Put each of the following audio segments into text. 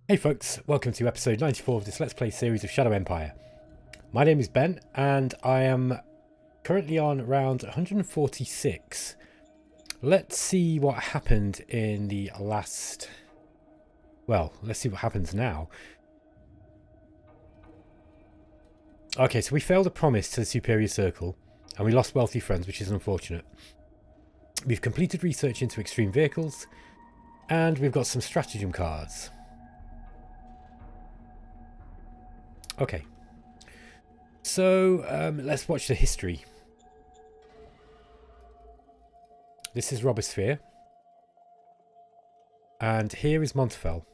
Hey folks, welcome to episode 94 of this Let's Play series of Shadow Empire. My name is Ben and I am currently on round 146. Let's see what happened in the last... Well, let's see what happens now. Okay, so we failed a promise to the Superior Circle and we lost wealthy friends, which is unfortunate. We've completed research into extreme vehicles and we've got some stratagem cards. Okay. So, let's watch the history. This is Robosphere. And here is Montafel.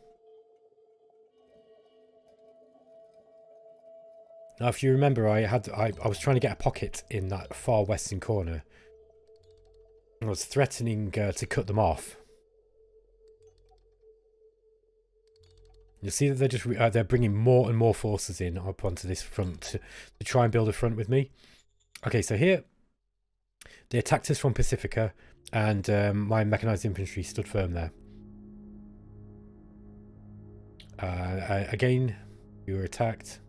Now, if you remember, I was trying to get a pocket in that far western corner. I was threatening to cut them off. You'll see that they're just they're bringing more and more forces in up onto this front to try and build a front with me. Okay, so here they attacked us from Pacifica, and my mechanized infantry stood firm there. Again, we were attacked.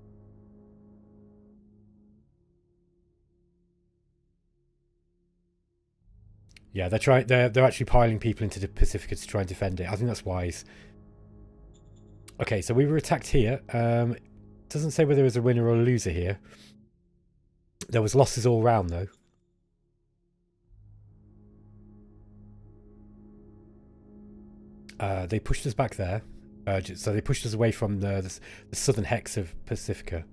Yeah, they're actually piling people into the Pacifica to try and defend it. I think that's wise. Okay, so we were attacked here. It doesn't say whether there was a winner or a loser here. There was losses all round though. They pushed us back there. So they pushed us away from the southern hex of Pacifica.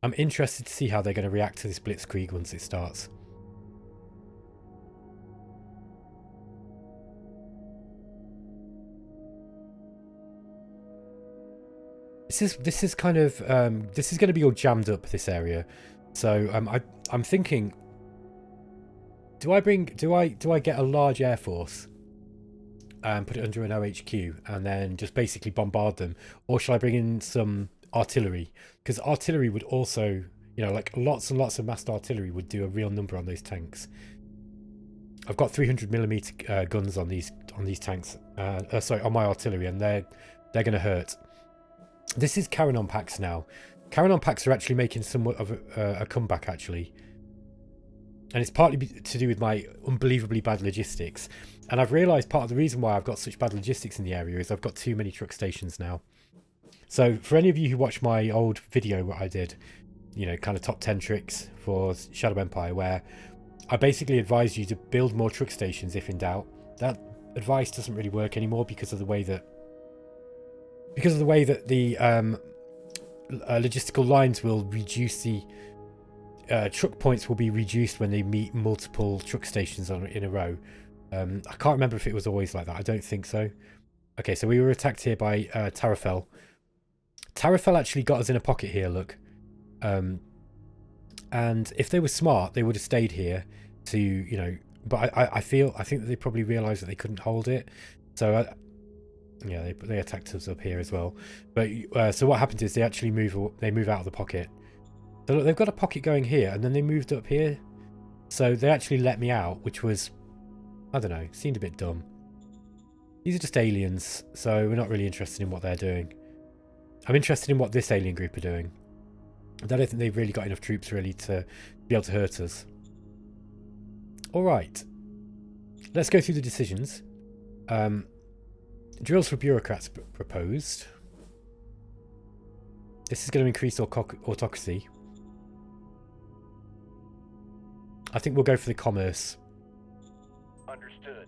I'm interested to see how they're going to react to this blitzkrieg once it starts. This is kind of this is going to be all jammed up, this area. So I'm thinking, do I get a large air force and put it under an OHQ and then just basically bombard them, or should I bring in some artillery? Because artillery would also, you know, like lots and lots of massed artillery would do a real number on those tanks. I've got 300mm guns on these tanks. Sorry, on my artillery, and they're going to hurt. This is Carennon Pax now. Carennon Pax are actually making somewhat of a comeback, actually. And it's partly to do with my unbelievably bad logistics. And I've realised part of the reason why I've got such bad logistics in the area is I've got too many truck stations now. So for any of you who watched my old video where I did, you know, kind of top 10 tricks for Shadow Empire, where I basically advised you to build more truck stations if in doubt. That advice doesn't really work anymore because of the way that the logistical lines will reduce the truck points will be reduced when they meet multiple truck stations in a row. I can't remember if it was always like that. I don't think so. Okay, so we were attacked here by Tarefel. Tarefel actually got us in a pocket here, look. And if they were smart, they would have stayed here to, you know, but I think that they probably realised that they couldn't hold it. So yeah, they attacked us up here as well. But so what happened is they actually move out of the pocket. So look, they've got a pocket going here, and then they moved up here. So they actually let me out, which was, I don't know, seemed a bit dumb. These are just aliens, so we're not really interested in what they're doing. I'm interested in what this alien group are doing. I don't think they've really got enough troops really to be able to hurt us. Alright. Let's go through the decisions. Drills for bureaucrats proposed. This is going to increase autocracy. I think we'll go for the commerce. Understood.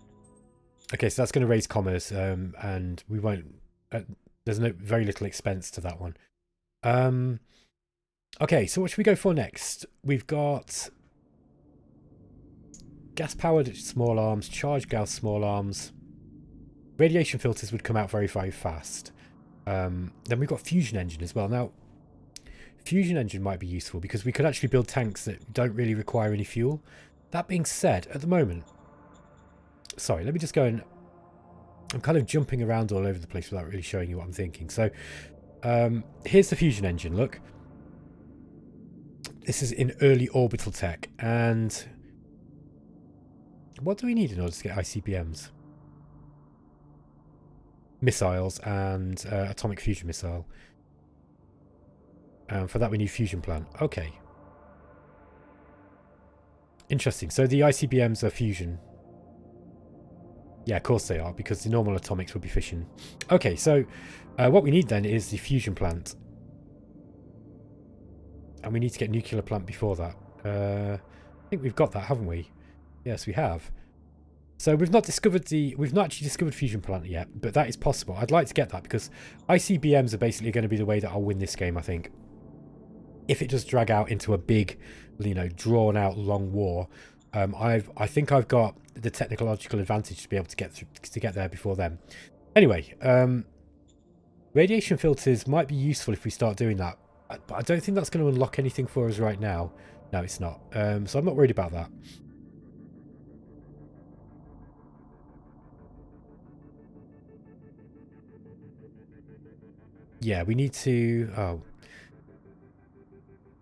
Okay, so that's going to raise commerce, and we won't... there's very little expense to that one. Okay, so what should we go for next? We've got gas-powered small arms, charge gas small arms. Radiation filters would come out very, very fast. Then we've got fusion engine as well. Now, fusion engine might be useful because we could actually build tanks that don't really require any fuel. That being said, at the moment... Sorry, let me just go and... I'm kind of jumping around all over the place without really showing you what I'm thinking. So, here's the fusion engine, look. This is in early orbital tech, and... What do we need in order to get ICBMs? missiles and atomic fusion missile. For that we need fusion plant. Okay. Interesting. So the ICBMs are fusion. Yeah, of course they are, because the normal atomics would be fission. Okay, so what we need then is the fusion plant. And we need to get nuclear plant before that. I think we've got that, haven't we? Yes, we have. So we've not actually discovered fusion plant yet, but that is possible. I'd like to get that because ICBMs are basically going to be the way that I'll win this game, I think. If it does drag out into a big, you know, drawn out long war, I think I've got the technological advantage to be able to get there before them. Anyway, radiation filters might be useful if we start doing that, but I don't think that's going to unlock anything for us right now. No, it's not. So I'm not worried about that. Yeah, we need to... Oh.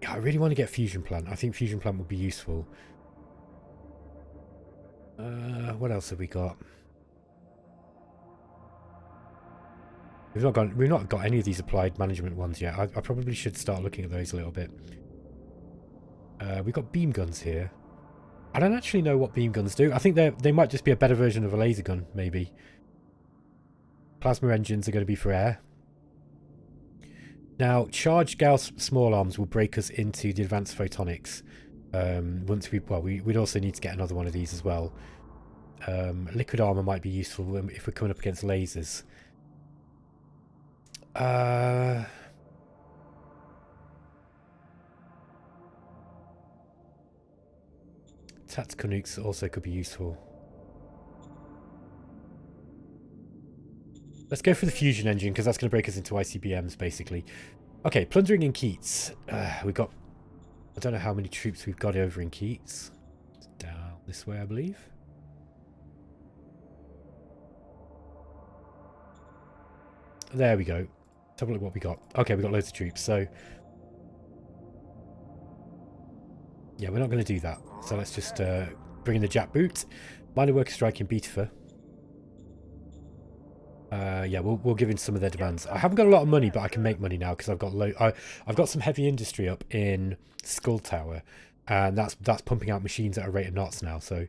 Yeah, I really want to get fusion plant. I think fusion plant would be useful. What else have we got? We've not got any of these applied management ones yet. I probably should start looking at those a little bit. We've got beam guns here. I don't actually know what beam guns do. I think they might just be a better version of a laser gun, maybe. Plasma engines are going to be for air. Now, charged Gauss small arms will break us into the advanced photonics. We'd also need to get another one of these as well. Liquid armor might be useful if we're coming up against lasers. Tactical nukes also could be useful. Let's go for the fusion engine because that's going to break us into ICBMs basically. Okay, plundering in Keats. We've got... I don't know how many troops we've got over in Keats. It's down this way, I believe. There we go. Let's have a look what we got. Okay, we got loads of troops, so... Yeah, we're not going to do that. So let's just bring in the Jap boot. Minor worker strike in Betifa. Yeah, we'll give in some of their demands. I haven't got a lot of money, but I can make money now because I've got I've got some heavy industry up in Skull Tower, and that's pumping out machines at a rate of knots now. So I'm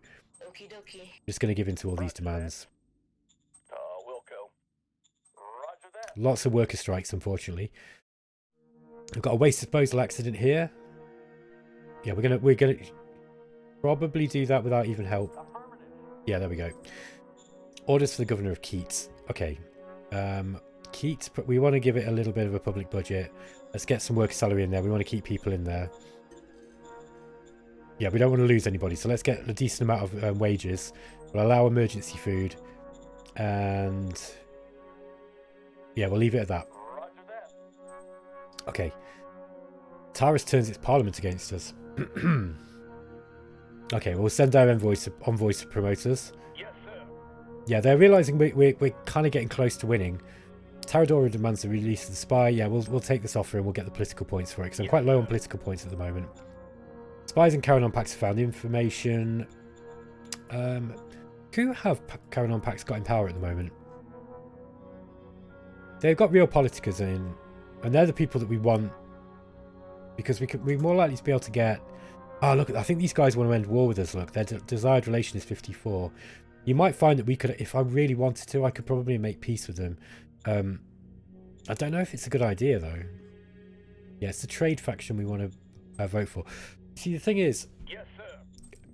just going to give in to all these demands. Lots of worker strikes, unfortunately. I've got a waste disposal accident here. Yeah, we're gonna probably do that without even help. Yeah, there we go. Orders for the governor of Keats. Okay. Keats, we want to give it a little bit of a public budget. Let's get some worker salary in there. We want to keep people in there. Yeah, we don't want to lose anybody, so let's get a decent amount of wages. We'll allow emergency food. And... yeah, we'll leave it at that. Okay. Taurus turns its parliament against us. Okay, we'll send our envoys to promote us. Yes, sir. Yeah, they're realising we're kind of getting close to winning. Taradora demands the release of the spy. Yeah, we'll take this offer and we'll get the political points for it, because I'm quite low on political points at the moment. Spies in Carennon Pax have found the information. Who have Carennon Pax got in power at the moment? They've got real politicers in, and they're the people that we want, because we're more likely to be able to get... Oh, look, I think these guys want to end war with us. Look, their desired relation is 54. You might find that we could, if I really wanted to, I could probably make peace with them. I don't know if it's a good idea, though. Yeah, it's the trade faction we want to vote for. See, the thing is, yes, sir.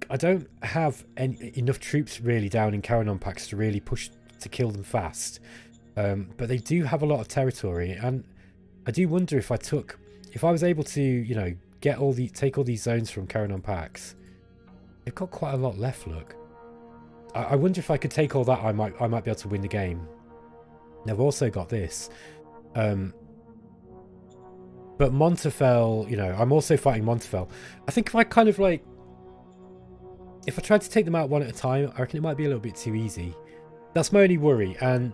I don't have enough troops really down in Carennon Pax to really push to kill them fast. But they do have a lot of territory, and I do wonder if I was able to, you know, take all these zones from Carennon Pax. They've got quite a lot left. Look, I wonder if I could take all that. I might be able to win the game. They've also got this, but Montafel. You know, I'm also fighting Montafel. I think if I kind of like, if I tried to take them out one at a time, I reckon it might be a little bit too easy. That's my only worry. And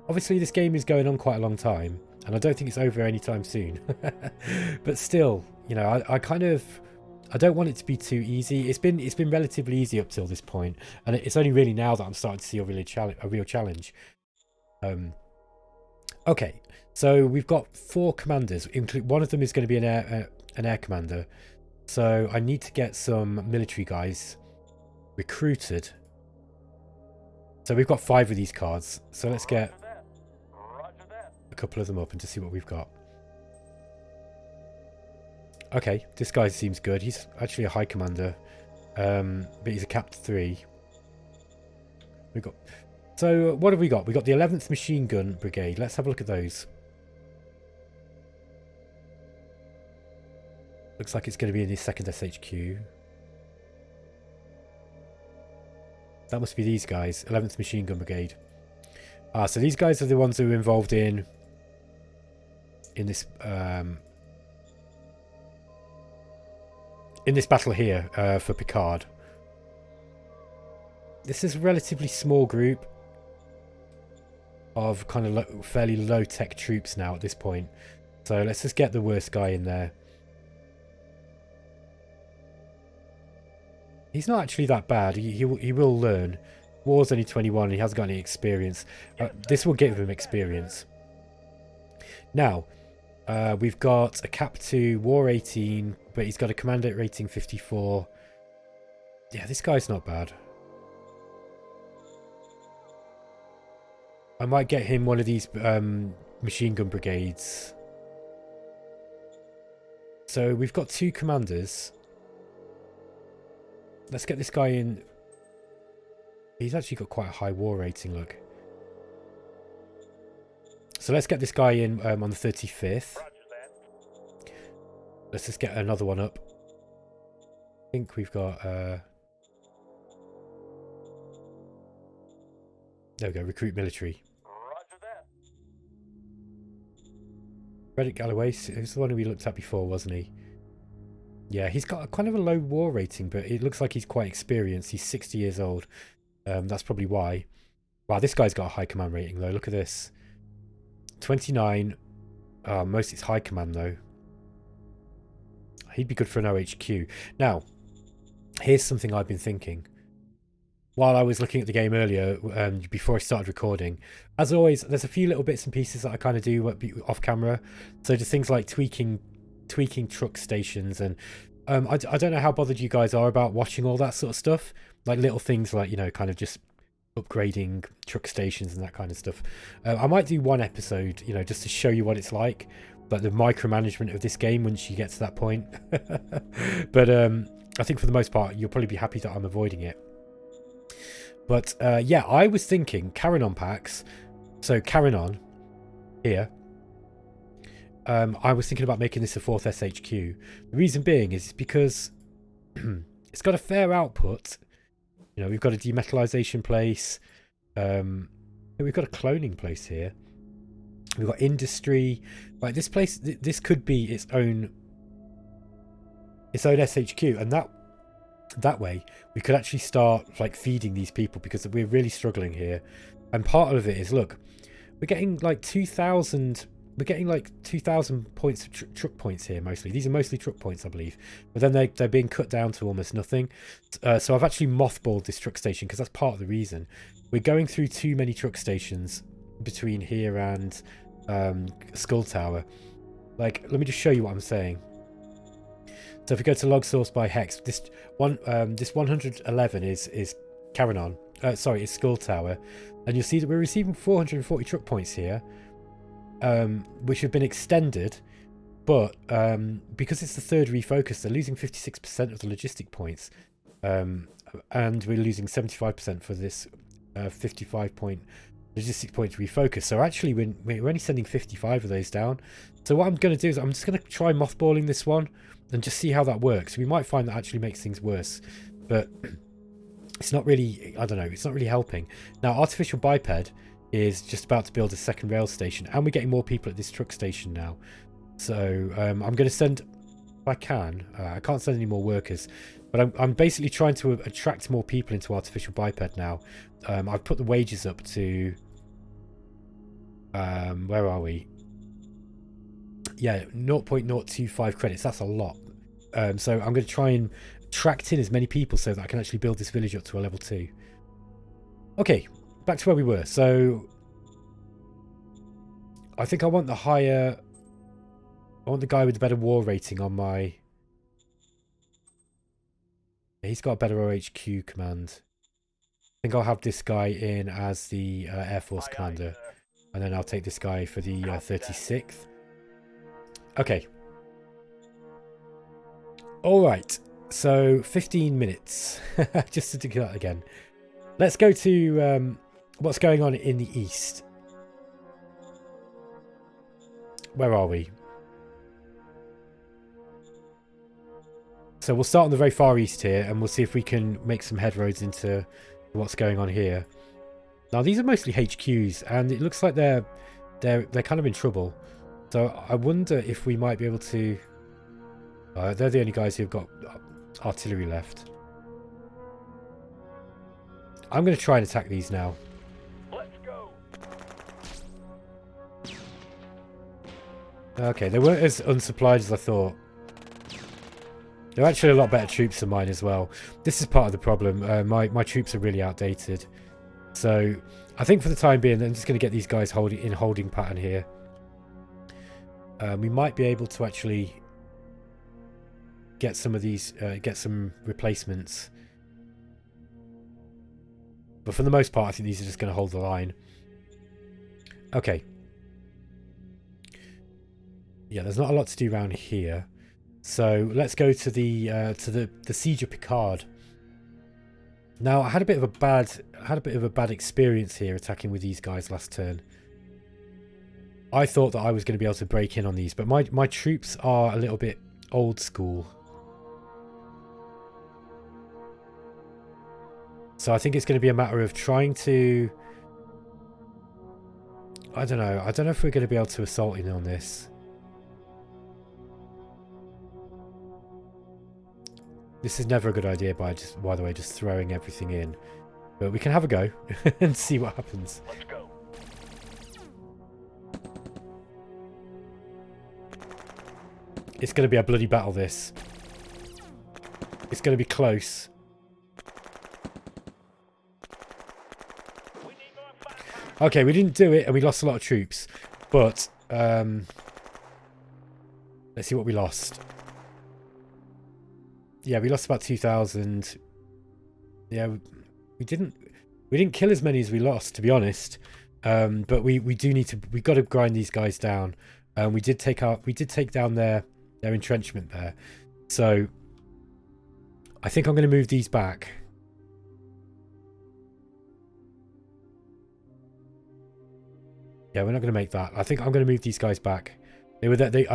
obviously this game is going on quite a long time, and I don't think it's over anytime soon. But still, you know, I kind of I don't want it to be too easy. It's been relatively easy up till this point, and it's only really now that I'm starting to see a real challenge. Okay, so we've got 4 commanders. One of them is going to be an air commander. So I need to get some military guys recruited. So we've got 5 of these cards. So let's get a couple of them up and to see what we've got. Okay, this guy seems good. He's actually a high commander, but he's a Cap 3. We got. So what have we got? We got the 11th Machine Gun Brigade. Let's have a look at those. Looks like it's going to be in his 2nd SHQ. That must be these guys, 11th Machine Gun Brigade. So these guys are the ones who are involved in this battle here for Picard. This is a relatively small group of kind of fairly low-tech troops now at this point. So let's just get the worst guy in there. He's not actually that bad. He will learn. War's only 21 and he hasn't got any experience. This will give him experience. Now, we've got a Cap 2, War 18, but he's got a Commander rating 54. Yeah, this guy's not bad. I might get him one of these machine gun brigades. So we've got 2 commanders. Let's get this guy in. He's actually got quite a high war rating, look. So let's get this guy in on the 35th. Let's just get another one up. I think we've got... there we go, recruit military. Reddick Galloway, who's the one who we looked at before, wasn't he? Yeah, he's got kind of a low war rating, but it looks like he's quite experienced. He's 60 years old. That's probably why. Wow, this guy's got a high command rating, though. Look at this. 29. Most it's high command, though. He'd be good for an OHQ. Now, here's something I've been thinking. While I was looking at the game earlier, before I started recording, as always, there's a few little bits and pieces that I kind of do off camera. So just things like tweaking truck stations, and I don't know how bothered you guys are about watching all that sort of stuff, like little things like, you know, kind of just upgrading truck stations and that kind of stuff. I might do one episode, you know, just to show you what it's like the micromanagement of this game once you get to that point. But I think for the most part you'll probably be happy that I'm avoiding it. But yeah, I was thinking Carennon Pax, so Carennon here. I was thinking about making this a 4th SHQ. The reason being is because it's got a fair output. You know, we've got a demetallization place. We've got a cloning place here. We've got industry. Like this place, this could be its own SHQ, and that way we could actually start like feeding these people, because we're really struggling here. And part of it is, look, we're getting like 2,000. We're getting like 2,000 points of truck points here mostly. These are mostly truck points, I believe. But then they're being cut down to almost nothing. So I've actually mothballed this truck station because that's part of the reason. We're going through too many truck stations between here and Skull Tower. Like, let me just show you what I'm saying. So if we go to log source by hex, this 111 is Carennon. Sorry, it's Skull Tower. And you'll see that we're receiving 440 truck points here. Which have been extended, but because it's the 3rd refocus, they're losing 56% of the logistic points, and we're losing 75% for this 55-point logistic point refocus. So actually we're only sending 55 of those down. So what I'm going to do is I'm just going to try mothballing this one and just see how that works. We might find that actually makes things worse, but it's not really, I don't know, it's not really helping. Now, artificial biped is just about to build a 2nd rail station, and we're getting more people at this truck station now. So I'm going to send, if I can, I can't send any more workers, but I'm basically trying to attract more people into artificial biped now. I've put the wages up to, where are we? Yeah, 0.025 credits. That's a lot. So I'm going to try and attract in as many people so that I can actually build this village up to a level 2. Okay, back to where we were. So I think I want the higher... I want the guy with the better war rating on my... Yeah, he's got a better OHQ command. I think I'll have this guy in as the Air Force commander. And then I'll take this guy for the 36th. Okay. Alright. So, 15 minutes. Just to do that again. Let's go to what's going on in the east. Where are we? So we'll start on the very far east here, and we'll see if we can make some headroads into what's going on here. Now these are mostly HQs, and it looks like they're kind of in trouble. So I wonder if we might be able to. They're the only guys who've got artillery left. I'm going to try and attack these now. Let's go. Okay, they weren't as unsupplied as I thought. They're actually a lot better troops than mine as well. This is part of the problem. My troops are really outdated. So I think for the time being, I'm just going to get these guys in holding pattern here. We might be able to actually get some of these, get some replacements. But for the most part, I think these are just going to hold the line. Okay. Yeah, there's not a lot to do around here. So let's go to the Siege of Picard. Now I had a bit of a bad experience here attacking with these guys last turn. I thought that I was going to be able to break in on these, but my troops are a little bit old school. So I think it's going to be a matter of trying to... I don't know if we're going to be able to assault in on this. This is never a good idea by the way, just throwing everything in. But we can have a go and see what happens. Let's go. It's going to be a bloody battle, this. It's going to be close. Okay, we didn't do it and we lost a lot of troops. But, let's see what we lost. Yeah, we lost about 2,000. Yeah, we didn't kill as many as we lost, to be honest. But we got to grind these guys down. We did take down their entrenchment there. So I think I'm going to move these back. Yeah, we're not going to make that. I think I'm going to move these guys back. I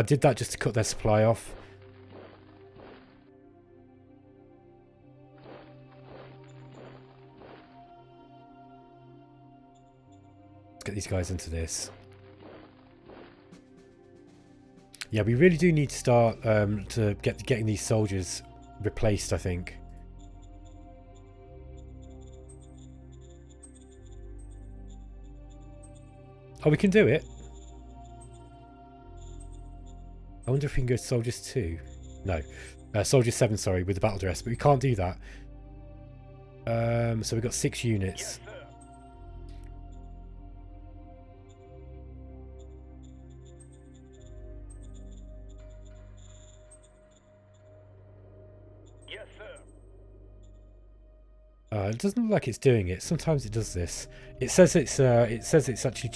did that just to cut their supply off. Let's get these guys into this. Yeah, we really do need to start to getting these soldiers replaced, I think. Oh, we can do it. I wonder if we can go to soldiers 2. No, soldier 7. Sorry, with the battle dress, but we can't do that. So we've got 6 units. Yes, sir. It doesn't look like it's doing it. Sometimes it does this. It says it's actually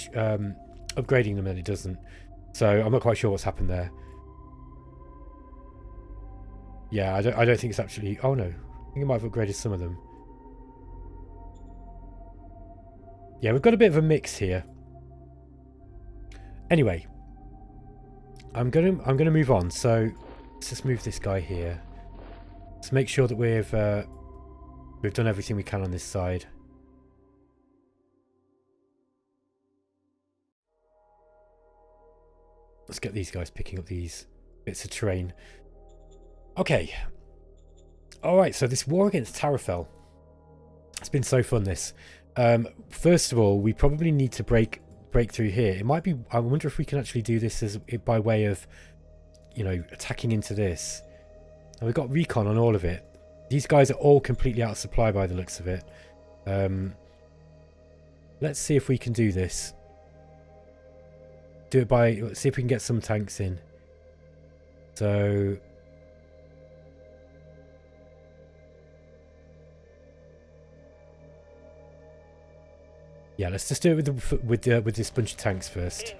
upgrading them, and it doesn't. So I'm not quite sure what's happened there. Yeah, I don't think it's actually. Oh no, I think it might have upgraded some of them. Yeah, we've got a bit of a mix here. Anyway, I'm gonna move on. So let's just move this guy here. Let's make sure that we've done everything we can on this side. Let's get these guys picking up these bits of terrain. Okay. Alright, so this war against Tarefel. It's been so fun, this. First of all, we probably need to break through here. It might be... I wonder if we can actually do this as by way of, you know, attacking into this. And we've got recon on all of it. These guys are all completely out of supply by the looks of it. Let's see if we can do this. Do it by... Let's see if we can get some tanks in. So... Yeah, let's just do it with this bunch of tanks first.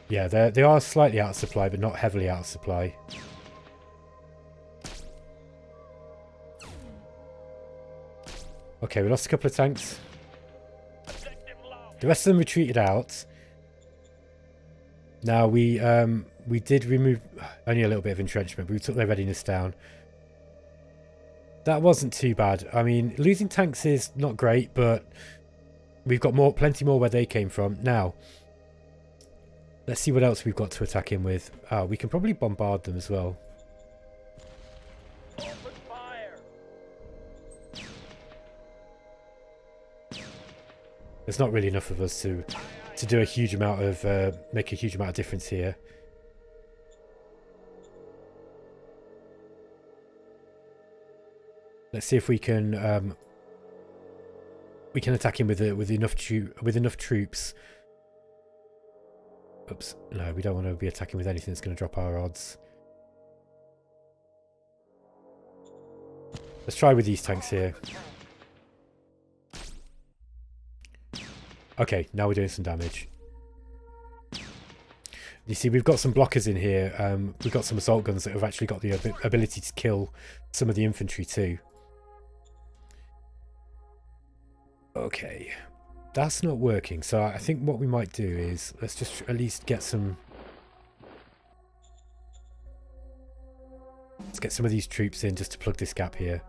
Yeah, they are slightly out of supply, but not heavily out of supply. Okay, we lost a couple of tanks. The rest of them retreated out. Now we did remove only a little bit of entrenchment, but we took their readiness down. That wasn't too bad. I mean, losing tanks is not great, but we've got plenty more where they came from. Now, let's see what else we've got to attack him with. We can probably bombard them as well. Open fire. There's not really enough of us to do a huge amount of make a huge amount of difference here. Let's see if we can attack him with enough troops. Oops, no, we don't want to be attacking with anything that's going to drop our odds. Let's try with these tanks here. Okay, now we're doing some damage. You see, we've got some blockers in here. We've got some assault guns that have actually got the ability to kill some of the infantry too. Okay, that's not working. So I think what we might do is let's just at least get some. Let's get some of these troops in just to plug this gap here.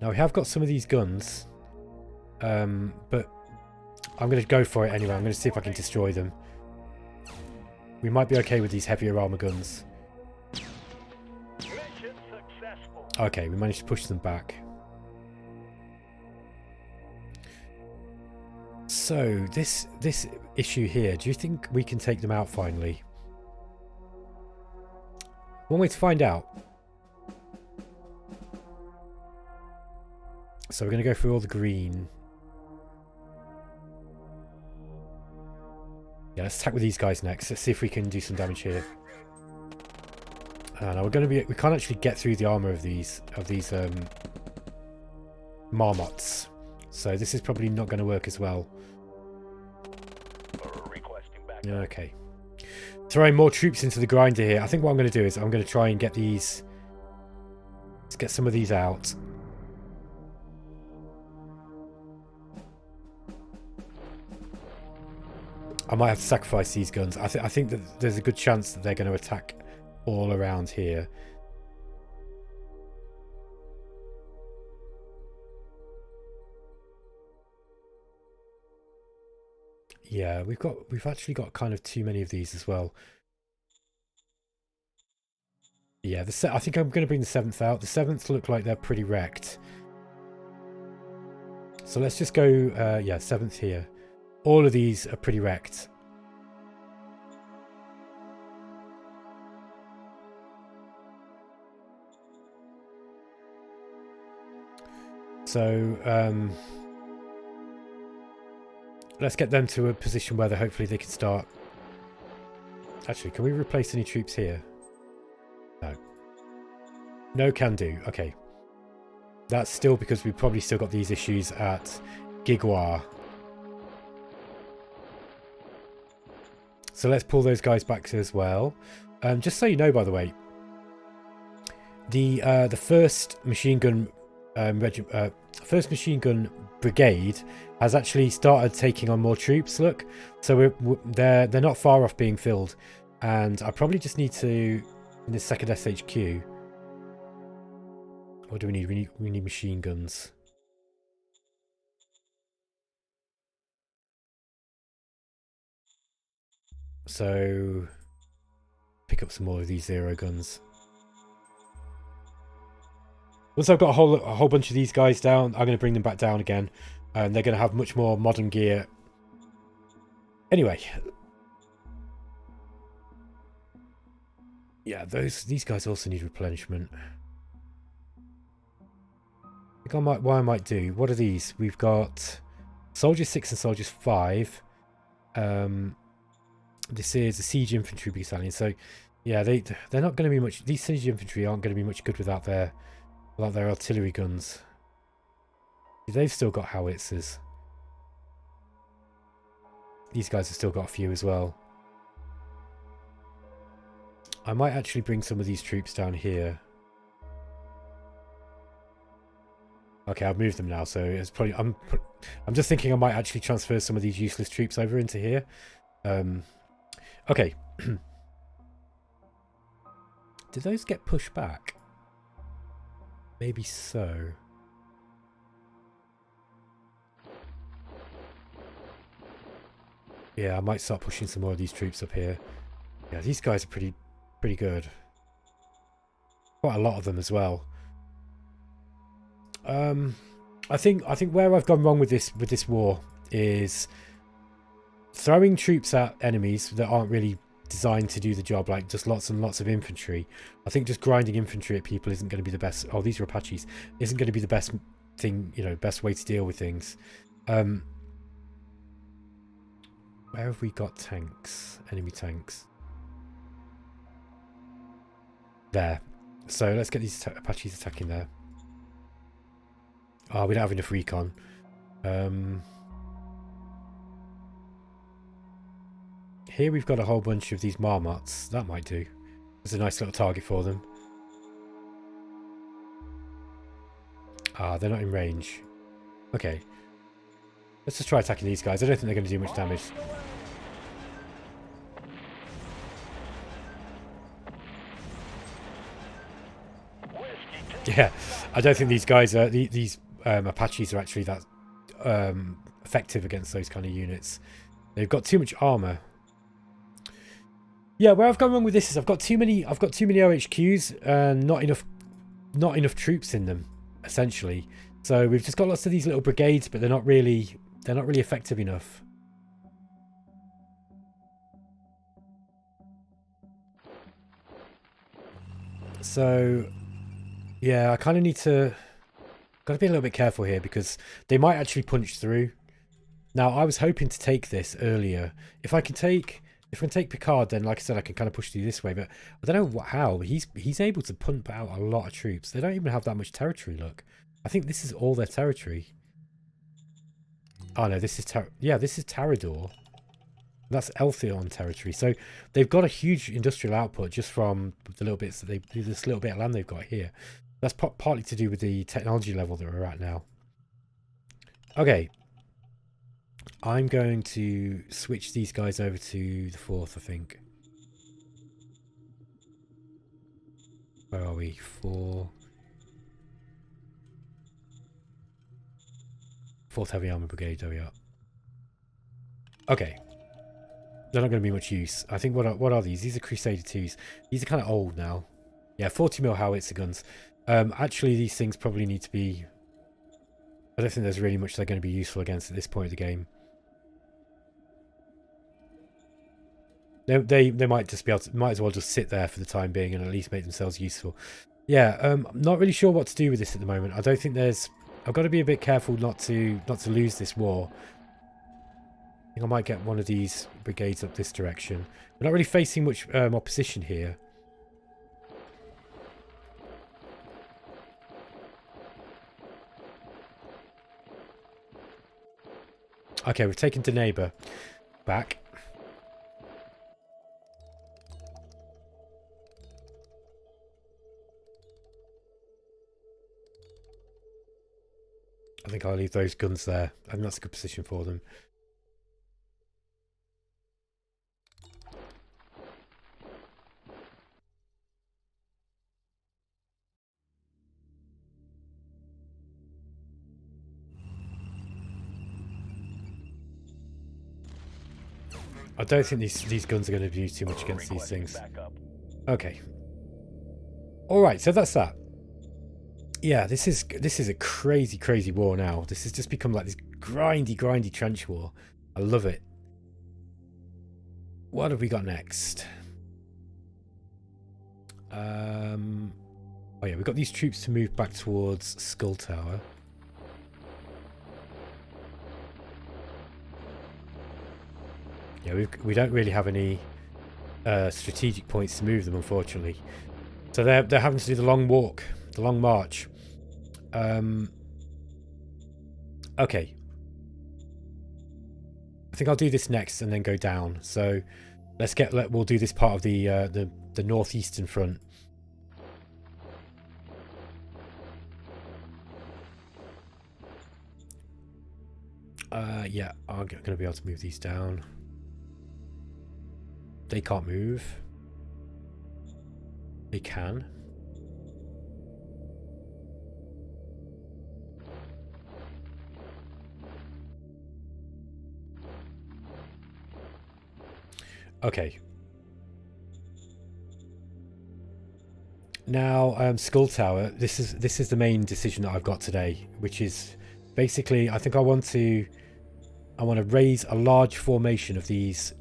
Now we have got some of these guns, but I'm going to go for it anyway. I'm going to see if I can destroy them. We might be okay with these heavier armor guns. Mission successful. Okay, we managed to push them back. So this issue here, do you think we can take them out finally? One way to find out. So we're going to go through all the green. Yeah, let's attack with these guys next. Let's see if we can do some damage here. Now we can't actually get through the armor of these marmots. So this is probably not going to work as well. Okay. Throwing more troops into the grinder here. I think what I'm going to do is I'm going to try and get these. Let's get some of these out. I might have to sacrifice these guns. I think that there's a good chance that they're going to attack all around here. Yeah, we've actually got kind of too many of these as well. Yeah, I think I'm going to bring the 7th out. The 7th look like they're pretty wrecked. So let's just go, yeah, 7th here. All of these are pretty wrecked. So, let's get them to a position where hopefully they can start. Actually, can we replace any troops here? No. No can do. Okay. That's still because we've probably still got these issues at Gigwa. So let's pull those guys back as well. Just so you know, by the way, the 1st machine gun first machine gun brigade has actually started taking on more troops. Look, so they're not far off being filled, and I probably just need to in this 2nd SHQ. What do we need? We need machine guns. So pick up some more of these 0 guns. Once I've got a whole bunch of these guys down, I'm going to bring them back down again. And they're going to have much more modern gear. Anyway. Yeah, these guys also need replenishment. I think what I might do. What are these? We've got Soldiers 6 and Soldiers 5. This is a siege infantry battalion. So, yeah, they're not going to be much. These siege infantry aren't going to be much good without their artillery guns. They've still got howitzers. These guys have still got a few as well. I might actually bring some of these troops down here. Okay, I've moved them now, so it's probably I'm just thinking I might actually transfer some of these useless troops over into here. Okay. Did those get pushed back? Maybe so. Yeah, I might start pushing some more of these troops up here. Yeah, these guys are pretty good. Quite a lot of them as well. I think where I've gone wrong with this war is throwing troops at enemies that aren't really designed to do the job, like just lots and lots of infantry. I think just grinding infantry at people isn't going to be the best. Oh, these are Apaches. Isn't going to be the best thing, you know, best way to deal with things. Where have we got tanks? Enemy tanks. There. So let's get these Apaches attacking there. Oh, we don't have enough recon. Here we've got a whole bunch of these marmots. That might do. There's a nice little target for them. Ah, they're not in range. Okay. Let's just try attacking these guys. I don't think they're going to do much damage. Yeah, I don't think these guys are... These Apaches are actually that effective against those kind of units. They've got too much armor. Yeah, where I've gone wrong with this is I've got too many OHQs and not enough troops in them, essentially. So we've just got lots of these little brigades, but they're not really effective enough. So yeah, I kind of need to got to be a little bit careful here because they might actually punch through. Now, I was hoping to take this earlier. If I can take Picard, then like I said, I can kind of push through this way. But I don't know how. He's able to pump out a lot of troops. They don't even have that much territory. Look, I think this is all their territory. Oh no, this is Tarador. That's Eltheon territory. So they've got a huge industrial output just from the little bits that this little bit of land they've got here. That's partly to do with the technology level that we're at now. Okay. I'm going to switch these guys over to the 4th, I think. Where are we? 4th Heavy Armor Brigade, there we are. Okay. They're not going to be much use. I think, what are these? These are Crusader 2s. These are kind of old now. Yeah, 40mm howitzer guns. Actually, these things probably need to be... I don't think there's really much they're going to be useful against at this point of the game. They might just be able to, might as well just sit there for the time being and at least make themselves useful. Yeah, I'm not really sure what to do with this at the moment. I don't think there's... I've got to be a bit careful not to lose this war. I think I might get one of these brigades up this direction. We're not really facing much opposition here. Okay, we've taken Deneba back. I think I'll leave those guns there. I think that's a good position for them. I don't think these guns are going to do too much against these things. Okay. Alright, so that's that. Yeah, this is a crazy war now. This has just become like this grindy trench war. I love it. What have we got next? Oh yeah, we've got these troops to move back towards Skull Tower. Yeah, we don't really have any strategic points to move them, unfortunately. So they're having to do the long walk, the long march. Okay. I think I'll do this next and then go down. So we'll do this part of the northeastern front. Yeah, I'm going to be able to move these down. They can't move. They can. Okay. Now, Skull Tower. This is the main decision that I've got today, which is basically I think I want to raise a large formation of these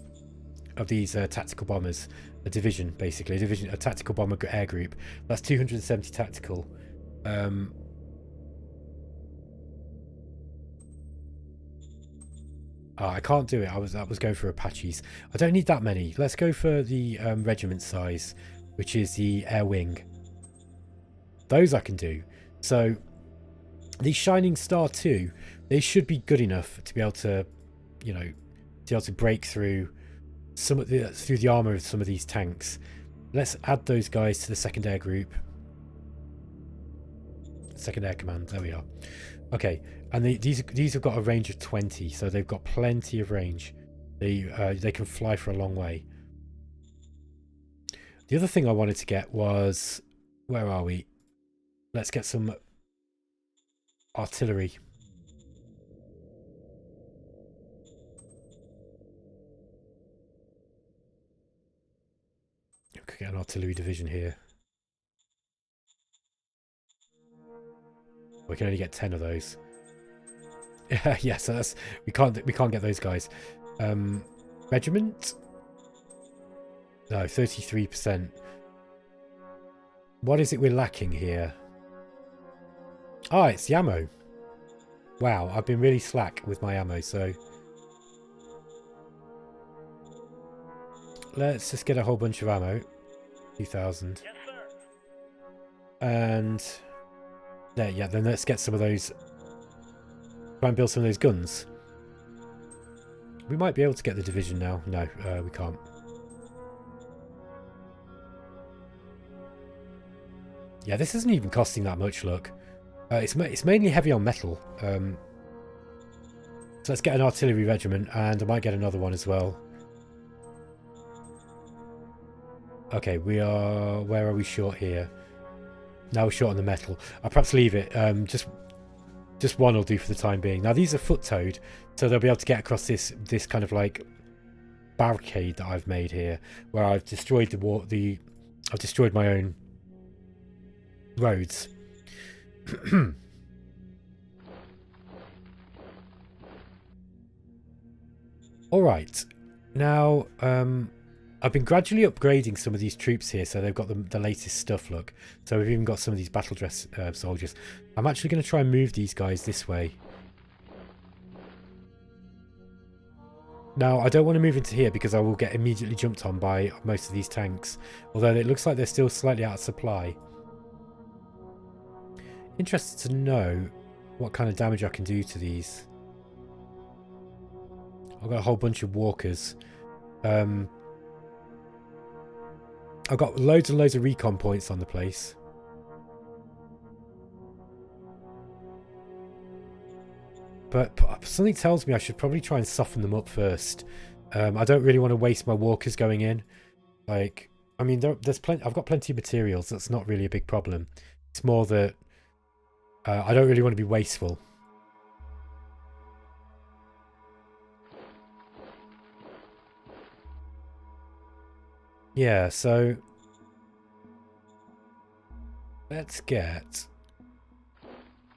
tactical bombers, a division basically, a tactical bomber air group. That's 270 tactical. Oh, I can't do it. I was going for Apaches. I don't need that many. Let's go for the regiment size, which is the air wing. Those I can do. So these Shining Star 2, they should be good enough to be able to, you know, to be able to break through through the armor of some of these tanks. Let's add those guys to the second air group. Second air command. There we are. Okay, and these have got a range of 20, so they've got plenty of range. They can fly for a long way. The other thing I wanted to get was, where are we? Let's get some artillery. We could get an artillery division here. We can only get 10 of those. Yeah, so that's we can't get those guys. Regiment? No, 33%. What is it we're lacking here? Ah, it's the ammo. Wow, I've been really slack with my ammo, so let's just get a whole bunch of ammo. 2,000. Yes, sir. And there, yeah, then let's get some of those. Try and build some of those guns. We might be able to get the division now. No, we can't. Yeah, this isn't even costing that much, look. It's mainly heavy on metal. So let's get an artillery regiment, and I might get another one as well. Okay, where are we short here? Now we're short on the metal. I'll perhaps leave it. Just one will do for the time being. Now these are foot-towed, so they'll be able to get across this kind of like barricade that I've made here, where I've destroyed I've destroyed my own roads. All right, now I've been gradually upgrading some of these troops here, so they've got the latest stuff, look. So we've even got some of these battle dress soldiers. I'm actually going to try and move these guys this way. Now, I don't want to move into here because I will get immediately jumped on by most of these tanks. Although it looks like they're still slightly out of supply. Interested to know what kind of damage I can do to these. I've got a whole bunch of walkers. I've got loads and loads of recon points on the place. But something tells me I should probably try and soften them up first. I don't really want to waste my walkers going in. Like, I mean, there's plenty. I've got plenty of materials. That's not really a big problem. It's more that I don't really want to be wasteful. Yeah, so let's get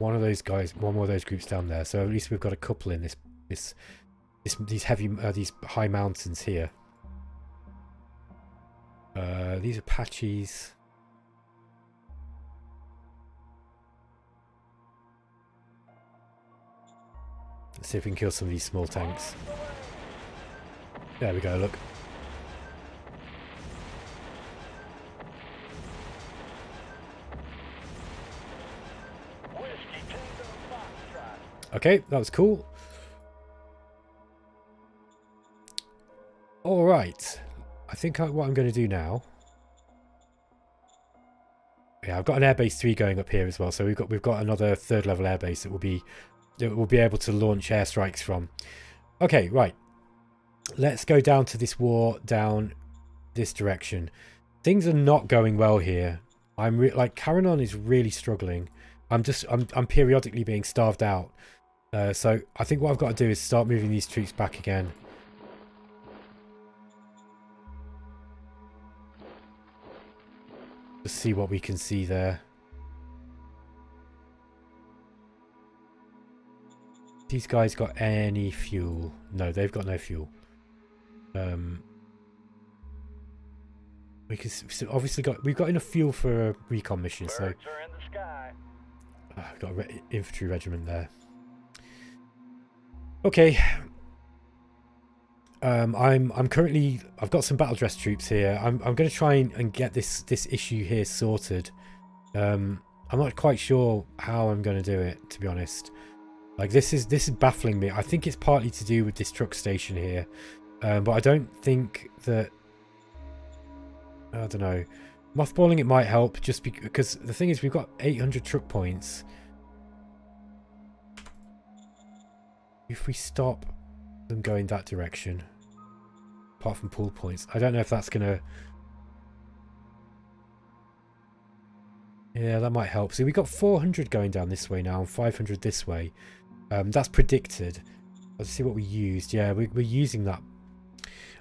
one of those guys, one more of those groups down there. So at least we've got a couple in these high mountains here. These Apaches. Let's see if we can kill some of these small tanks. There we go, look. Okay, that was cool. Alright. I think what I'm going to do now... Yeah, I've got an Airbase 3 going up here as well, so we've got another 3rd level airbase that we'll be able to launch airstrikes from. Okay, right. Let's go down to this war down this direction. Things are not going well here. Like Carennon is really struggling. I'm periodically being starved out. So I think what I've got to do is start moving these troops back again. Just see what we can see there. These guys got any fuel? No, they've got no fuel. We've got enough fuel for a recon mission, so Birds are in the sky. I've got an infantry regiment there. Okay. I've got some battle dress troops here. I'm going to try and get this issue here sorted. I'm not quite sure how I'm going to do it, to be honest. Like this is baffling me. I think it's partly to do with this truck station here, but I don't think that. I don't know. Mothballing it might help, just because the thing is we've got 800 truck points. If we stop them going that direction, apart from pool points, I don't know if that's gonna. Yeah, that might help. So we got 400 going down this way now and 500 this way. That's predicted. Let's see what we used. Yeah, we're using that.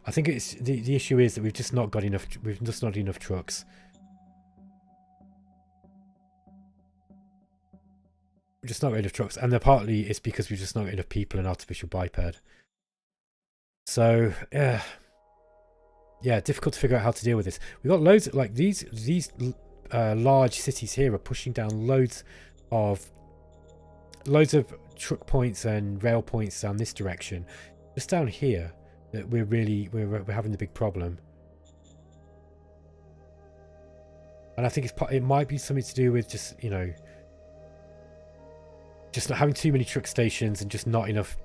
I think it's the issue is that we've just not got enough. We've just not enough trucks. We're just not got enough trucks, and partly it's because we've just not got enough people in artificial biped. So yeah, difficult to figure out how to deal with this. We've got loads of, like these large cities here are pushing down loads of truck points and rail points down this direction. Just down here that we're having the big problem. And I think it might be something to do with just, you know, just not having too many truck stations and just not enough,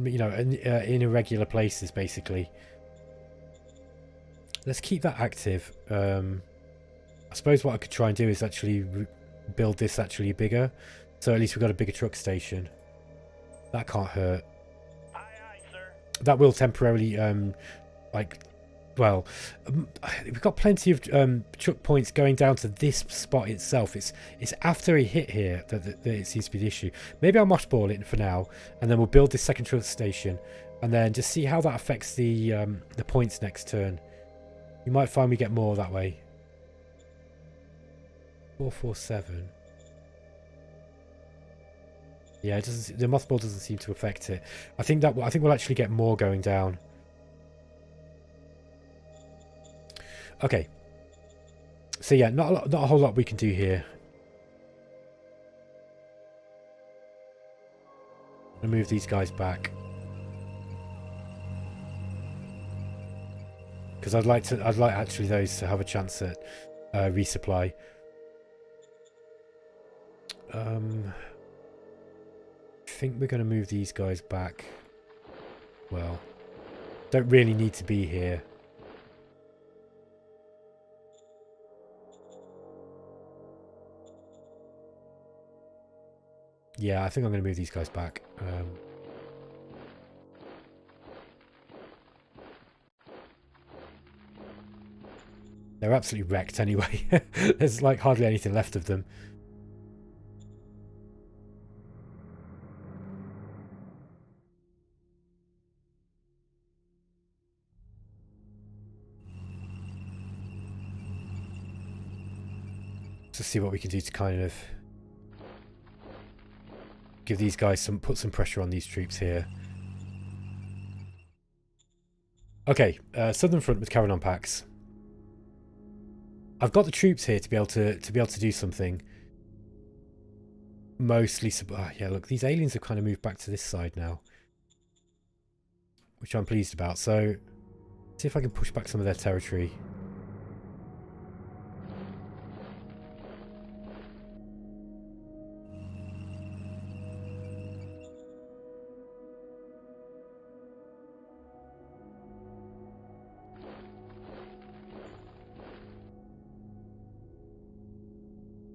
you know, in irregular places, basically. Let's keep that active. I suppose what I could try and do is actually build this actually bigger. So at least we've got a bigger truck station. That can't hurt. Aye, aye, sir. That will temporarily, we've got plenty of truck points going down to this spot itself. It's after a hit here that it seems to be the issue. Maybe I'll mothball it for now, and then we'll build this second truck station, and then just see how that affects the points next turn. You might find we get more that way. 447. Yeah, it doesn't. The mothball doesn't seem to affect it. I think we'll actually get more going down. Okay. So yeah, not a whole lot we can do here. I'll move these guys back because I'd like actually those to have a chance at resupply. I think we're going to move these guys back. Well, don't really need to be here. Yeah, I think I'm going to move these guys back. They're absolutely wrecked anyway. There's like hardly anything left of them. To see what we can do to kind of give these guys put some pressure on these troops here. Okay, southern front with Carennon Pax. I've got the troops here to be able to do something. Mostly, yeah. Look, these aliens have kind of moved back to this side now, which I'm pleased about. So, see if I can push back some of their territory.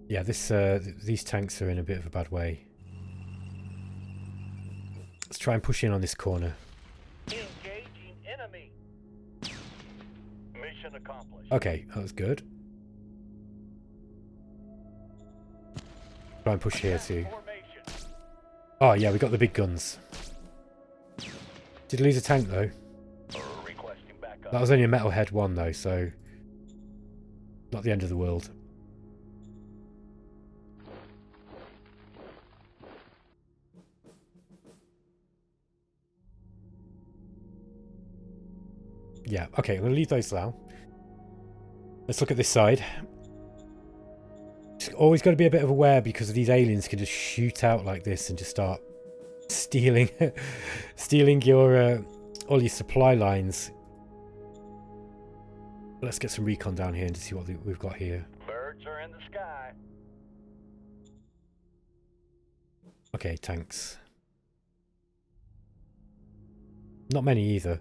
Yeah, these tanks are in a bit of a bad way. Let's try and push in on this corner. Engaging enemy. Mission accomplished. Okay, that was good. Try and push here too. Formation. Oh yeah, we got the big guns. Did lose a tank though. Requesting backup. That was only a metalhead one though, so not the end of the world. Yeah, okay, I'm going to leave those now. Let's look at this side. Just always got to be a bit of aware because these aliens can just shoot out like this and just start stealing stealing your all your supply lines. Let's get some recon down here and see what we've got here. Birds are in the sky. Okay, tanks. Not many either.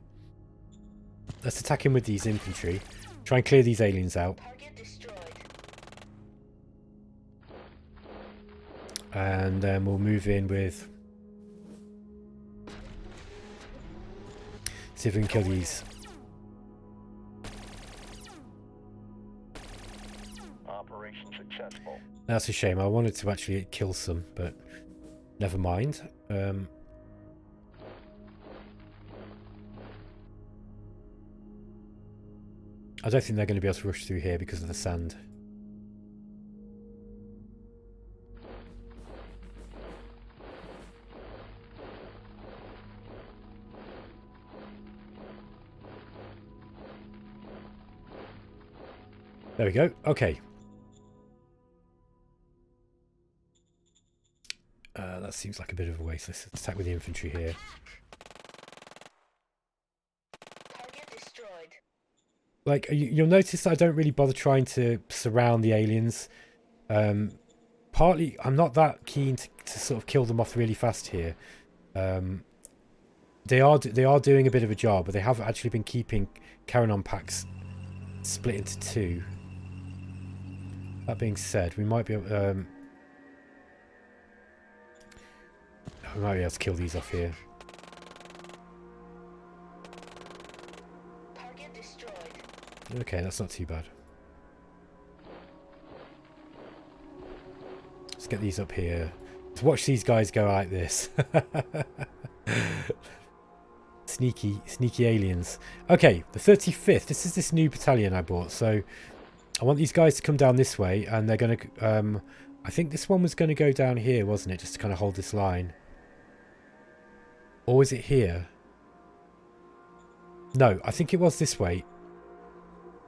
Let's attack him with these infantry. Try and clear these aliens out. And then we'll move in with... see if we can kill these. Operation successful. That's a shame. I wanted to actually kill some, but never mind. I don't think they're going to be able to rush through here because of the sand. There we go. Okay. That seems like a bit of a waste. Let's attack with the infantry here. Like, you'll notice that I don't really bother trying to surround the aliens. Partly, I'm not that keen to sort of kill them off really fast here. They are doing a bit of a job, but they have actually been keeping Carennon Pax split into two. That being said, we might be able to kill these off here. Okay, that's not too bad. Let's get these up here. Let's watch these guys go like this. Sneaky aliens. Okay, the 35th. This is this new battalion I bought. So I want these guys to come down this way, and they're going to... I think this one was going to go down here, wasn't it? Just to kind of hold this line. Or is it here? No, I think it was this way.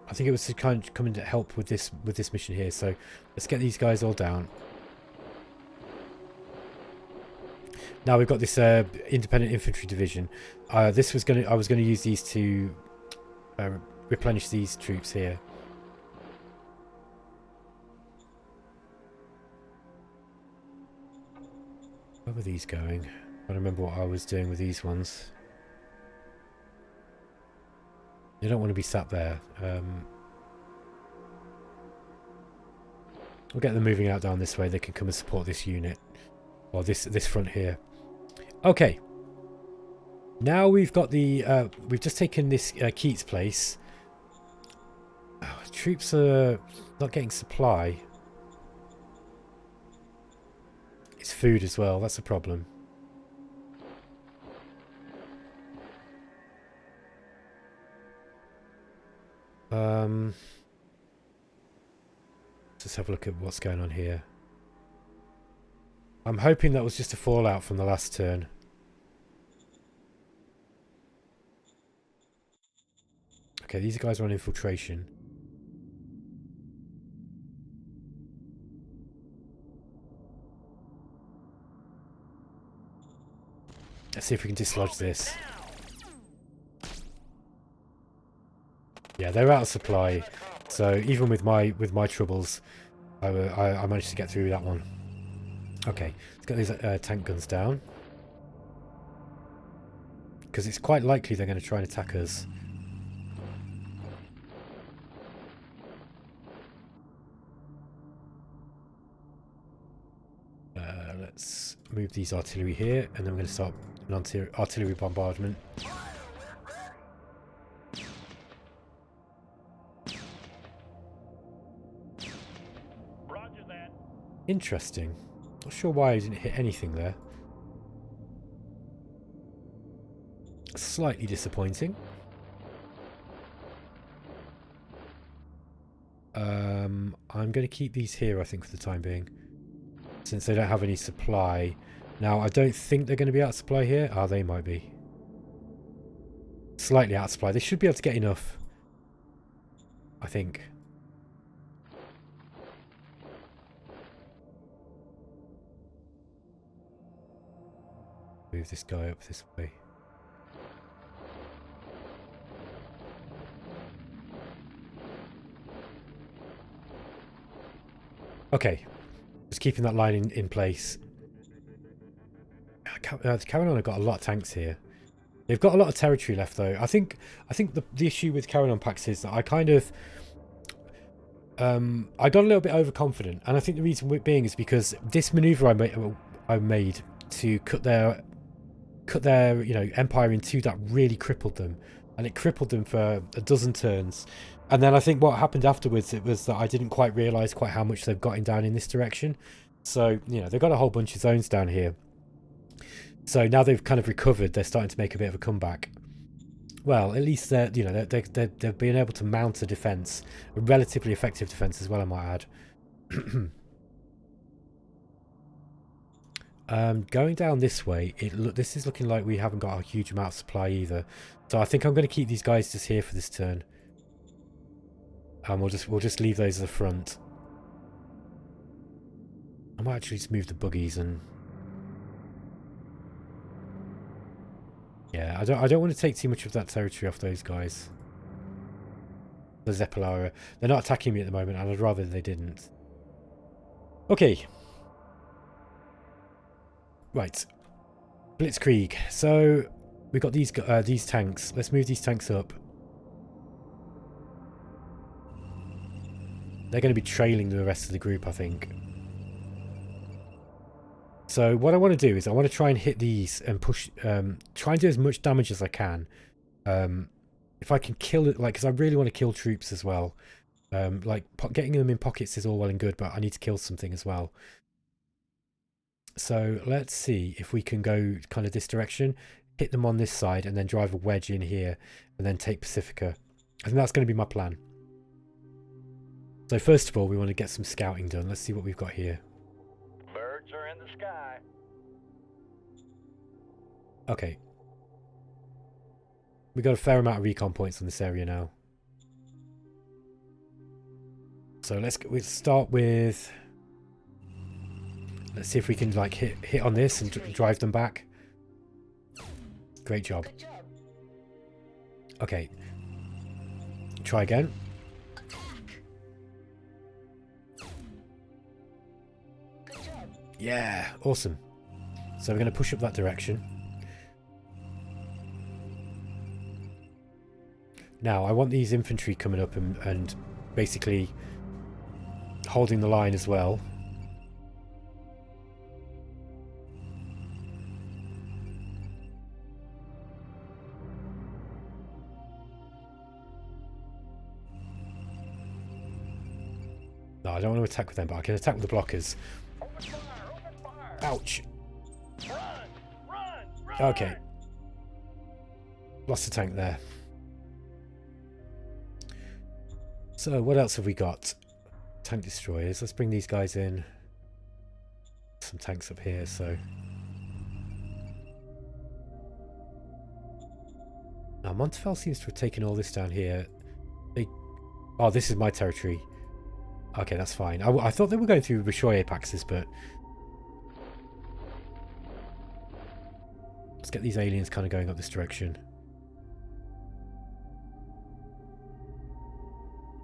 I think it was to kind of come in to help with this mission here. So let's get these guys all down. Now we've got this independent infantry division. I was going to use these to replenish these troops here. Where were these going? I don't remember what I was doing with these ones. You don't want to be sat there. We'll get them moving out down this way. They can come and support this unit. Or this front here. Okay. Now we've got the... we've just taken this Keats place. Oh, troops are not getting supply. It's food as well. That's a problem. Let's have a look at what's going on here. I'm hoping that was just a fallout from the last turn. Okay, these guys are on infiltration. Let's see if we can dislodge this. Yeah, they're out of supply. So even with my troubles, I managed to get through that one. Okay, let's get these tank guns down. Because it's quite likely they're going to try and attack us. Let's move these artillery here, and then we're going to start an artillery bombardment. Roger that. Interesting. Not sure why I didn't hit anything there. Slightly disappointing. I'm going to keep these here, I think, for the time being, since they don't have any supply. Now, I don't think they're going to be out of supply here. Ah, they might be. Slightly out of supply. They should be able to get enough, I think. Move this guy up this way. Okay, just keeping that line in place. Carennon have got a lot of tanks here. They've got a lot of territory left, though. I think the issue with Carennon Pax is that I kind of I got a little bit overconfident, and I think the reason being is because this maneuver I made to cut their empire in two, that really crippled them, and it crippled them for a dozen turns. And then I think what happened afterwards, it was that I didn't quite realise quite how much they've gotten down in this direction. So, they've got a whole bunch of zones down here. So now they've kind of recovered, they're starting to make a bit of a comeback. Well, at least they've been able to mount a defence, a relatively effective defence as well, I might add. Going down this way, this is looking like we haven't got a huge amount of supply either. So I think I'm going to keep these guys just here for this turn. And we'll just leave those at the front. I might actually just move the buggies and... Yeah, I don't want to take too much of that territory off those guys. The Zeppelara. They're not attacking me at the moment, and I'd rather they didn't. Okay. Right. Blitzkrieg. So we've got these tanks. Let's move these tanks up. They're going to be trailing the rest of the group, I think. So what I want to do is I want to try and hit these and push, try and do as much damage as I can. If I can kill it, because I really want to kill troops as well. Getting them in pockets is all well and good, but I need to kill something as well. So let's see if we can go kind of this direction, hit them on this side, and then drive a wedge in here, and then take Pacifica. I think that's going to be my plan. So first of all, we want to get some scouting done. Let's see what we've got here. Birds are in the sky. Okay. We got a fair amount of recon points on this area now. So we'll start with... Let's see if we can hit on this and drive them back. Great job. Okay. Try again. Yeah, awesome. So we're going to push up that direction. Now, I want these infantry coming up and basically holding the line as well. No, I don't want to attack with them, but I can attack with the blockers. Ouch. Run! Okay. Lost a tank there. So what else have we got? Tank destroyers. Let's bring these guys in. some tanks up here, so... Now, Montafel seems to have taken all this down here. Oh, this is my territory. Okay, that's fine. I thought they were going through Bishoye Paxes, but... Let's get these aliens kind of going up this direction.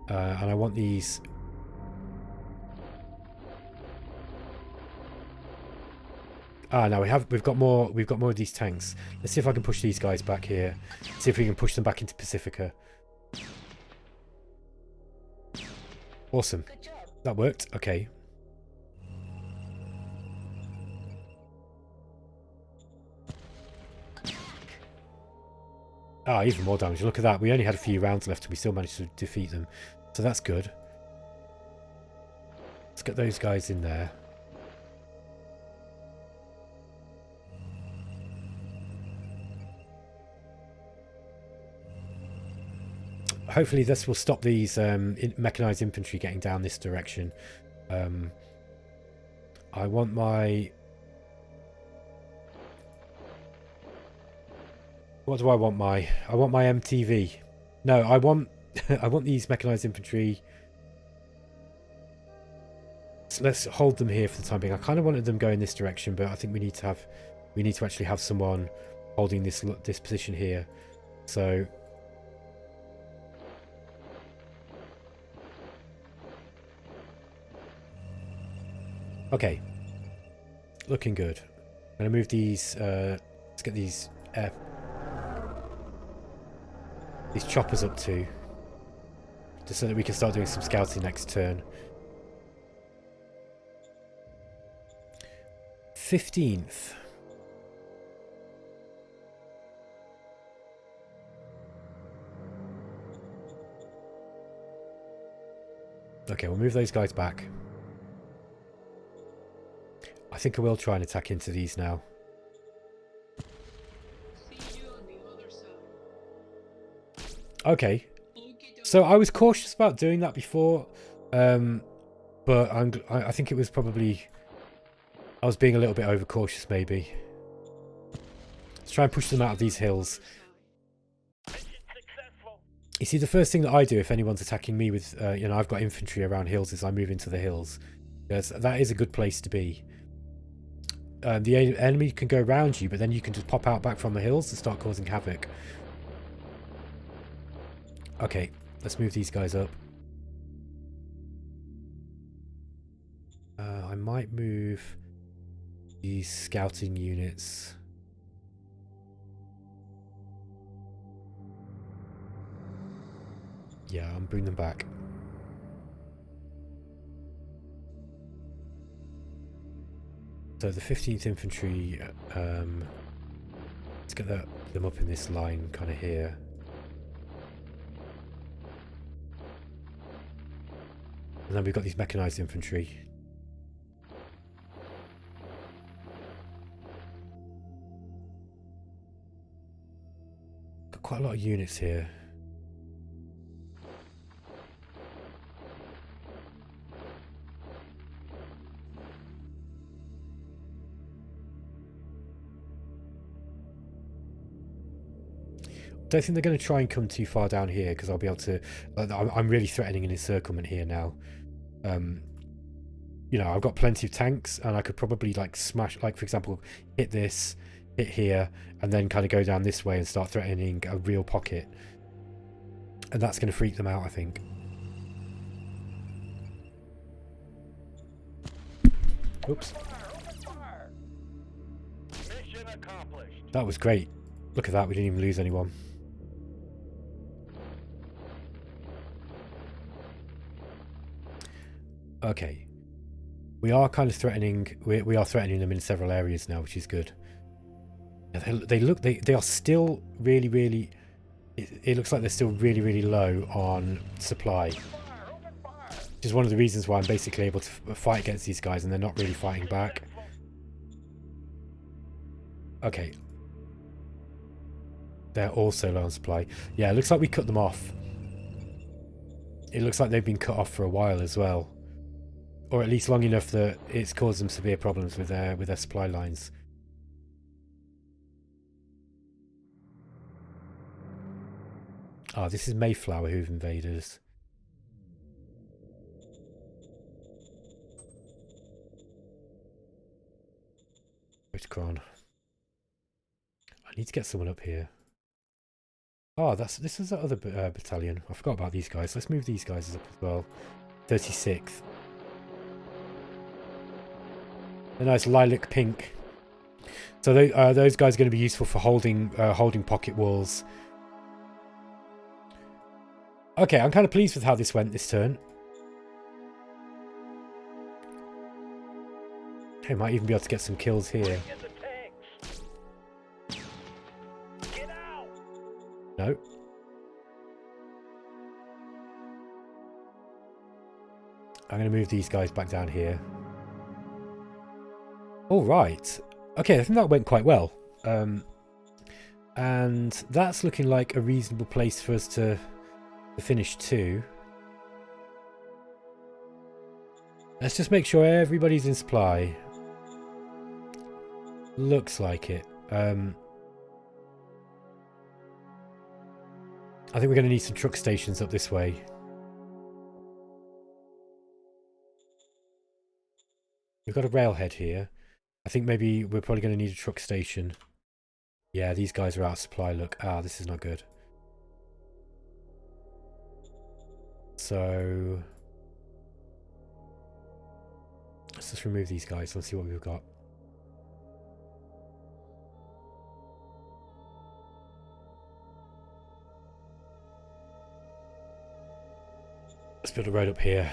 And I want these... Ah, no, we've got more of these tanks. Let's see if I can push these guys back here. See if we can push them back into Pacifica. Awesome. That worked. Okay. Ah, even more damage. Look at that. We only had a few rounds left and we still managed to defeat them. So that's good. Let's get those guys in there. Hopefully this will stop these mechanized infantry getting down this direction. I want my... What do I want my... I want my MTV. No, I want... I want these mechanized infantry. So let's hold them here for the time being. I kind of wanted them going this direction, but I think we need to have... We need to actually have someone holding this position here. So... Okay, looking good. I'm going to move these, let's get these choppers up too, just so that we can start doing some scouting next turn. 15th. Okay, we'll move those guys back. I think I will try and attack into these now. Okay. So I was cautious about doing that before, but I think it was probably... I was being a little bit overcautious maybe. Let's try and push them out of these hills. You see, the first thing that I do if anyone's attacking me with, you know, I've got infantry around hills, is I move into the hills. Because that is a good place to be. The enemy can go around you, but then you can just pop out back from the hills and start causing havoc. Okay, let's move these guys up. I might move these scouting units. Yeah, I'm bringing them back. So the 15th Infantry, let's get them up in this line kind of here. And then we've got these mechanised infantry. Got quite a lot of units here. Don't think they're going to try and come too far down here because I'll be able to... I'm really threatening an encirclement here now. You know, I've got plenty of tanks and I could probably like smash, like for example, hit this, hit here, and then kind of go down this way and start threatening a real pocket. And that's going to freak them out, I think. Oops. Mission accomplished. That was great. Look at that, we didn't even lose anyone. Okay, we are kind of threatening. We are threatening them in several areas now, which is good. They are still really. It looks like they're still really low on supply, which is one of the reasons why I'm basically able to fight against these guys, and they're not really fighting back. Okay, they're also low on supply. Yeah, it looks like we cut them off. It looks like they've been cut off for a while as well. Or at least long enough that it's caused them severe problems with their supply lines. Oh, this is Mayflower who've invaded us. Photocron. I need to get someone up here. Oh, this is that other battalion. I forgot about these guys. Let's move these guys up as well. 36th. A nice lilac pink. So those guys are going to be useful for holding pocket walls. Okay, I'm kind of pleased with how this went this turn. Okay, might even be able to get some kills here. No. I'm going to move these guys back down here. All right. Okay, I think that went quite well. And that's looking like a reasonable place for us to finish too. Let's just make sure everybody's in supply. Looks like it. I think we're going to need some truck stations up this way. We've got a railhead here. I think maybe we're probably going to need a truck station. Yeah, these guys are out of supply. Look, this is not good. So let's just remove these guys. Let's see what we've got. Let's build a road up here.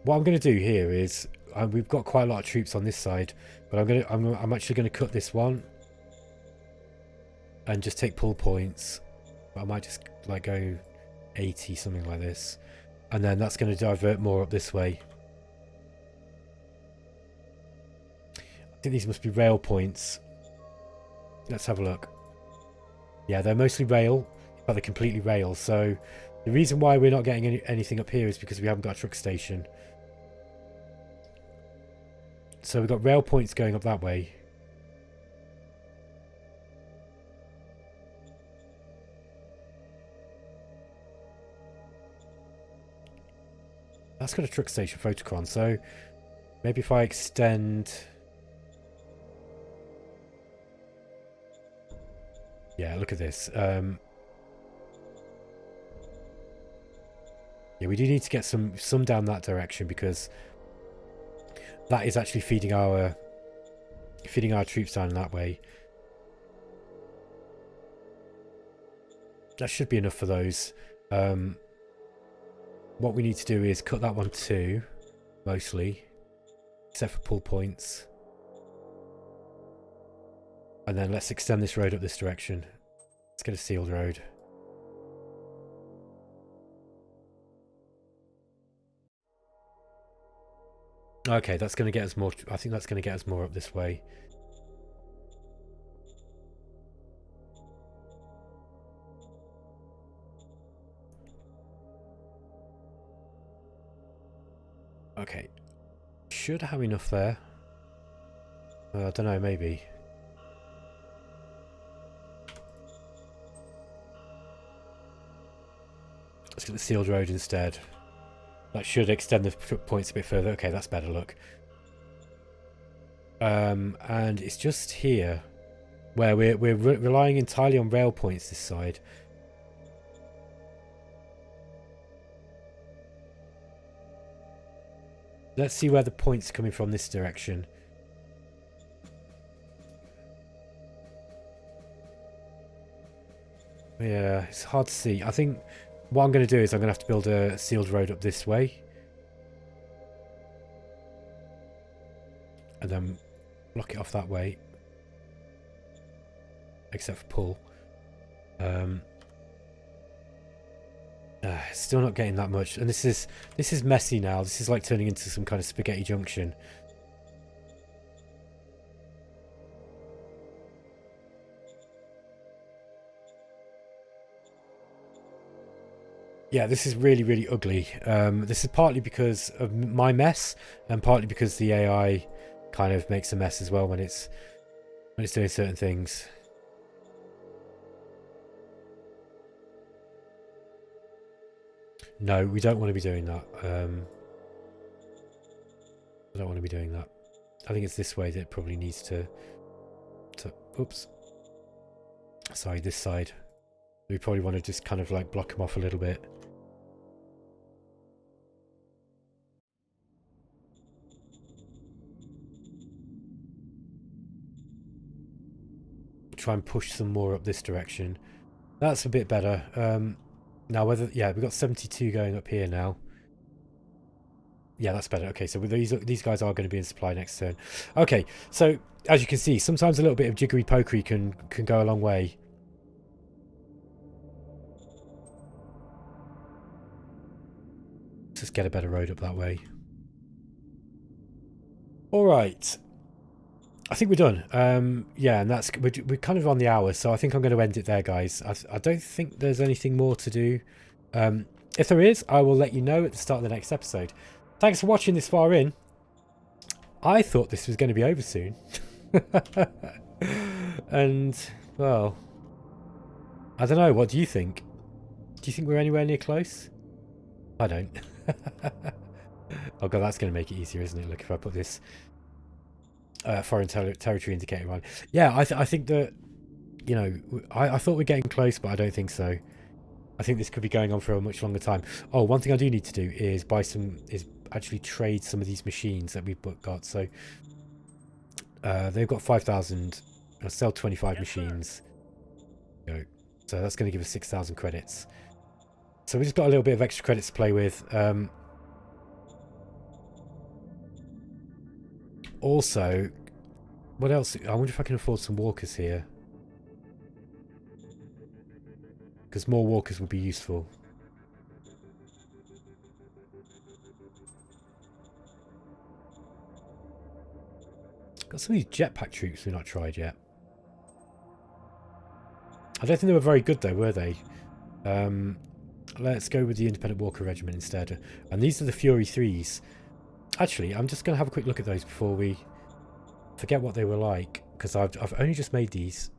What I'm going to do here is we've got quite a lot of troops on this side, but I'm actually going to cut this one and just take pull points. I might just like go 80, something like this, and then that's going to divert more up this way. I think these must be rail points. Let's have a look. Yeah, they're mostly rail, but they're completely rail. So the reason why we're not getting anything up here is because we haven't got a truck station. So we've got rail points going up that way. That's got a truck station photocron, so maybe if I extend... Yeah, look at this. Yeah, we do need to get some down that direction because that is actually feeding our troops down that way. That should be enough for those. What we need to do is cut that one too, mostly, except for pull points. And then let's extend this road up this direction. Let's get a sealed road. Okay, that's going to get us more. I think that's going to get us more up this way. Okay, should have enough there. I don't know, maybe. Let's get the sealed road instead. That should extend the points a bit further. Okay, that's better, look. And it's just here where we're relying entirely on rail points this side. Let's see where the points are coming from this direction. Yeah, it's hard to see. I think what I'm going to do is I'm going to have to build a sealed road up this way. And then block it off that way. Except for pull. Still not getting that much. And this is messy now. This is like turning into some kind of spaghetti junction. Yeah, this is really, really ugly. This is partly because of my mess, and partly because the AI kind of makes a mess as well when it's doing certain things. No, we don't want to be doing that. I don't want to be doing that. I think it's this way that it probably needs to oops. Sorry, this side. We probably want to just kind of like block him off a little bit. Try and push some more up this direction. That's a bit better. Now whether, yeah, we've got 72 going up here now. Yeah, that's better. Okay, so with these guys are going to be in supply next turn. Okay, so as you can see, sometimes a little bit of jiggery pokery can go a long way. Let's just get a better road up that way. All right. I think we're done. Yeah, and we're kind of on the hour, so I think I'm going to end it there, guys. I don't think there's anything more to do. If there is, I will let you know at the start of the next episode. Thanks for watching this far in. I thought this was going to be over soon. And, well, I don't know. What do you think? Do you think we're anywhere near close? I don't. Oh god, that's going to make it easier, isn't it? Look, if I put this foreign territory indicator on. Yeah, I think that, you know, I thought we're getting close, but I don't think so. I think this could be going on for a much longer time. Oh, one thing I do need to do is actually trade some of these machines that we've got. So they've got 5,000. I'll sell 25 machines. Go. So that's going to give us 6,000 credits. So we just got a little bit of extra credits to play with. Also, what else? I wonder if I can afford some walkers here. Because more walkers would be useful. Got some of these jetpack troops we've not tried yet. I don't think they were very good though, were they? Let's go with the Independent Walker Regiment instead. And these are the Fury 3s. Actually, I'm just going to have a quick look at those before we forget what they were like. Because I've only just made these.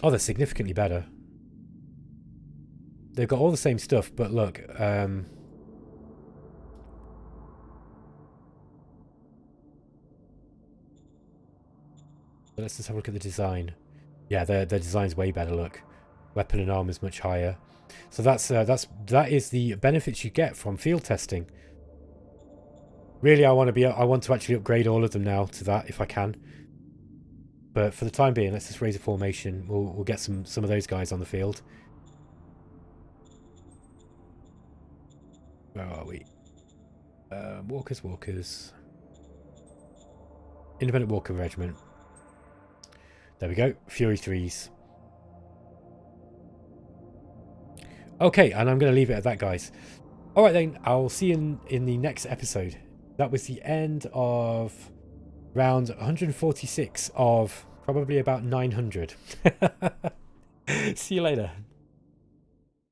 Oh, they're significantly better. They've got all the same stuff, but look. Let's just have a look at the design. Yeah, their design's way better. Look, weapon and armor is much higher. So that is the benefits you get from field testing. Really, I want to actually upgrade all of them now to that if I can. But for the time being, let's just raise a formation. We'll get some of those guys on the field. Where are we? Walkers. Independent Walker Regiment. There we go. Fury 3s. Okay, and I'm going to leave it at that, guys. Alright then, I'll see you in the next episode. That was the end of round 146 of probably about 900. See you later.